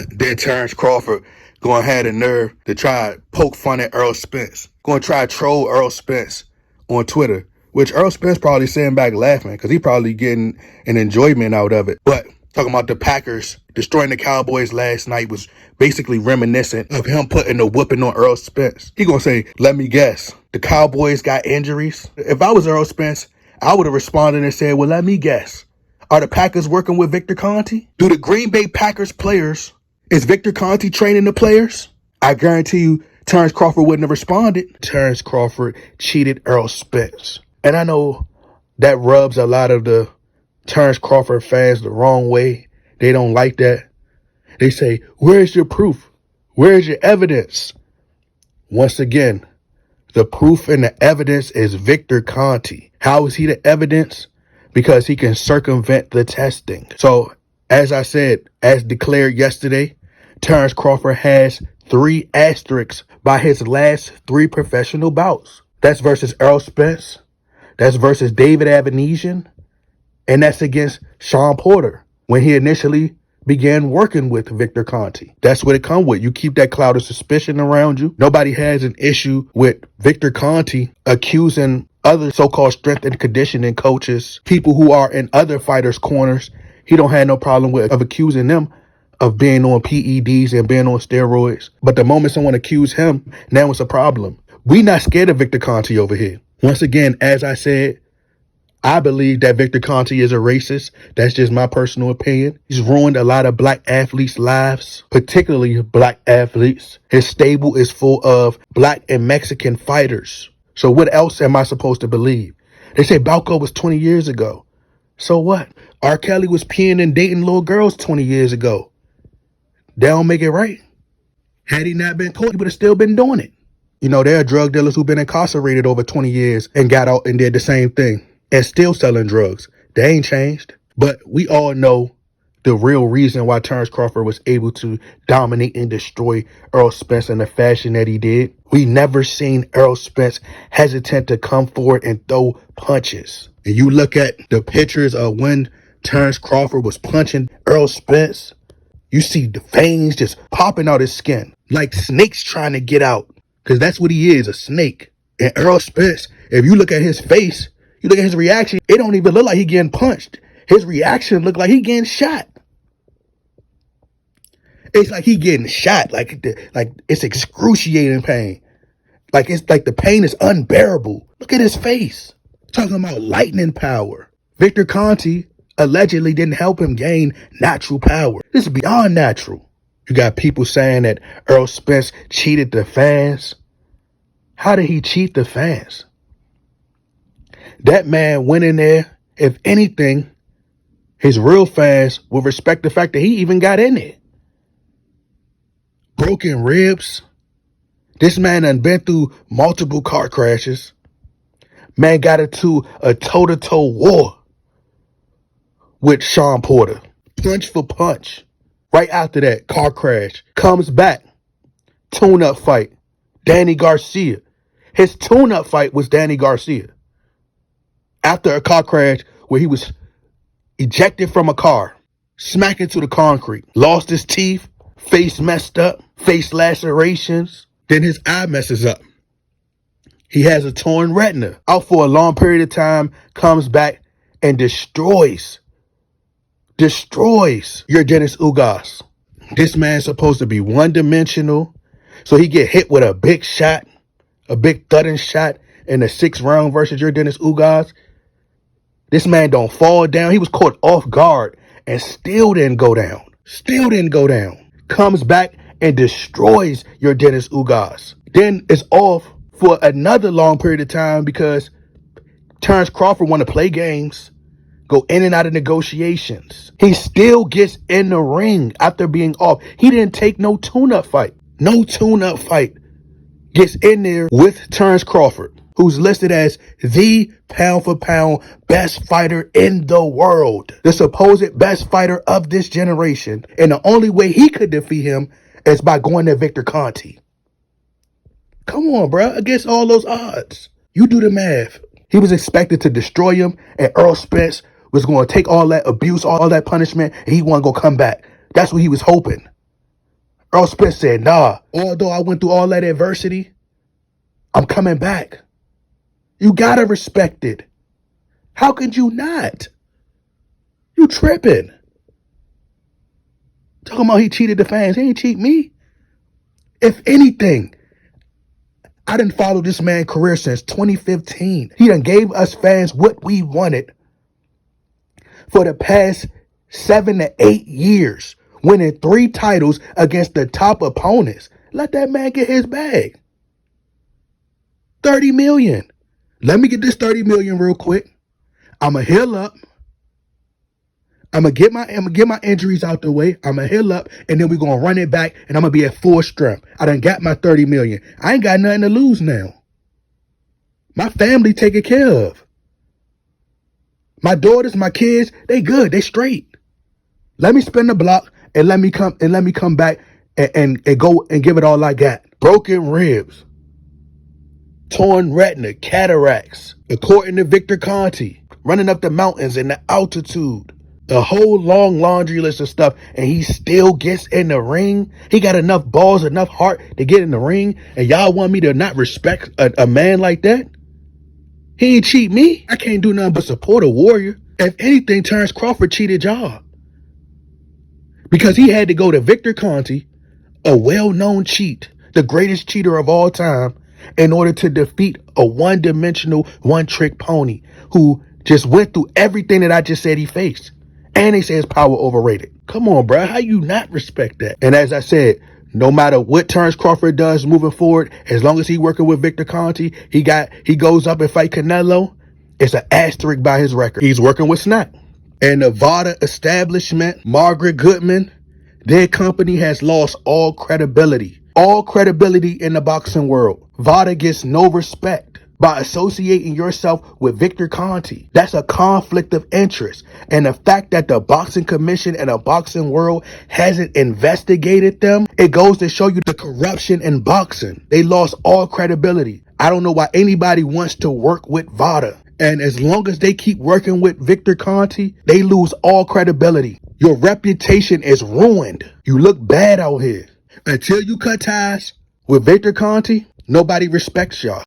Then Terence Crawford going to have the nerve to try to poke fun at Earl Spence. Going to try to troll Earl Spence on Twitter, which Earl Spence probably sitting back laughing because he probably getting an enjoyment out of it. But talking about the Packers destroying the Cowboys last night was basically reminiscent of him putting the whooping on Earl Spence. He going to say, let me guess, the Cowboys got injuries? If I was Earl Spence, I would have responded and said, well, let me guess. Are the Packers working with Victor Conte? Do the Green Bay Packers players, is Victor Conte training the players? I guarantee you Terence Crawford wouldn't have responded. Terence Crawford cheated Earl Spence. And I know that rubs a lot of the Terence Crawford fans the wrong way. They don't like that. They say, where's your proof? Where's your evidence? Once again, the proof and the evidence is Victor Conte. How is he the evidence? Because he can circumvent the testing. So, as I said, as declared yesterday, Terence Crawford has 3 asterisks by his last 3 professional bouts. That's versus Earl Spence, that's versus David Avenesian, and that's against Sean Porter when he initially began working with Victor Conte. That's what it comes with. You keep that cloud of suspicion around you. Nobody has an issue with Victor Conte accusing other so-called strength and conditioning coaches, people who are in other fighters' corners. He don't have no problem with of accusing them of being on PEDs and being on steroids. But the moment someone accused him, now it's a problem. We not scared of Victor Conte over here. Once again, as I said, I believe that Victor Conte is a racist. That's just my personal opinion. He's ruined a lot of black athletes' lives, particularly black athletes. His stable is full of black and Mexican fighters. So what else am I supposed to believe? They say Balco was 20 years ago. So what? R. Kelly was peeing and dating little girls 20 years ago. They don't make it right. Had he not been caught, he would have still been doing it. You know, there are drug dealers who've been incarcerated over 20 years and got out and did the same thing and still selling drugs. They ain't changed. But we all know the real reason why Terence Crawford was able to dominate and destroy Earl Spence in the fashion that he did. We never seen Earl Spence hesitant to come forward and throw punches. And you look at the pictures of when Terence Crawford was punching Earl Spence, you see the veins just popping out his skin like snakes trying to get out. Because that's what he is, a snake. And Earl Spence, if you look at his face, you look at his reaction, it don't even look like he getting punched. His reaction look like he getting shot. It's like he getting shot, like it's excruciating pain. Like it's like the pain is unbearable. Look at his face. Talking about lightning power. Victor Conte allegedly didn't help him gain natural power. This is beyond natural. You got people saying that Earl Spence cheated the fans. How did he cheat the fans? That man went in there, if anything, his real fans will respect the fact that he even got in there. Broken ribs. This man done been through multiple car crashes. Man got into a toe-to-toe war with Sean Porter. Punch for punch. Right after that car crash. Comes back. Tune-up fight. Danny Garcia. His tune-up fight was Danny Garcia. After a car crash where he was ejected from a car. Smacked into the concrete. Lost his teeth. Face messed up. Face lacerations. Then his eye messes up. He has a torn retina. Out for a long period of time. Comes back and destroys your Dennis Ugas. This man's supposed to be one-dimensional. So he get hit with a big shot. A big thudding shot in the 6th round versus your Dennis Ugas. This man don't fall down. He was caught off guard and still didn't go down. Comes back and destroys your Dennis Ugas. Then it's off for another long period of time because Terence Crawford want to play games, go in and out of negotiations. He still gets in the ring after being off. He didn't take no tune-up fight. Gets in there with Terence Crawford, who's listed as the pound-for-pound best fighter in the world. The supposed best fighter of this generation. And the only way he could defeat him is by going to Victor Conte. Come on, bro. Against all those odds. You do the math. He was expected to destroy him, and Earl Spence was going to take all that abuse, all that punishment, and he wasn't going to come back. That's what he was hoping. Earl Spence said, nah, although I went through all that adversity, I'm coming back. You gotta respect it. How could you not? You tripping. Talking about he cheated the fans. He ain't cheat me. If anything, I done followed this man's career since 2015. He done gave us fans what we wanted for the past 7 to 8 years, winning 3 titles against the top opponents. Let that man get his bag. 30 million. Let me get this 30 million real quick. I'ma heal up. I'ma get my injuries out the way. I'ma heal up, and then we're gonna run it back, and I'm gonna be at full strength. I done got my 30 million. I ain't got nothing to lose now. My family taken care of. My daughters, my kids, they good, they straight. Let me spin the block and let me come back and go and give it all I got. Broken ribs, torn retina, cataracts. According to Victor Conti, running up the mountains in the altitude. A whole long laundry list of stuff, and he still gets in the ring. He got enough balls, enough heart to get in the ring, and y'all want me to not respect a man like that? He ain't cheat me. I can't do nothing but support a warrior. If anything, Terence Crawford cheated y'all. Because he had to go to Victor Conti, a well-known cheat, the greatest cheater of all time, in order to defeat a one-dimensional, one-trick pony who just went through everything that I just said he faced. And they say his power overrated. Come on, bro. How you not respect that? And as I said, no matter what Terence Crawford does moving forward, as long as he working with Victor Conti, he goes up and fight Canelo, it's an asterisk by his record. He's working with Snack. And the VADA establishment, Margaret Goodman, their company has lost all credibility. All credibility in the boxing world. VADA gets no respect by associating yourself with Victor Conti. That's a conflict of interest. And the fact that the boxing commission and the boxing world hasn't investigated them, it goes to show you the corruption in boxing. They lost all credibility. I don't know why anybody wants to work with VADA. And as long as they keep working with Victor Conti, they lose all credibility. Your reputation is ruined. You look bad out here. Until you cut ties with Victor Conti, nobody respects y'all.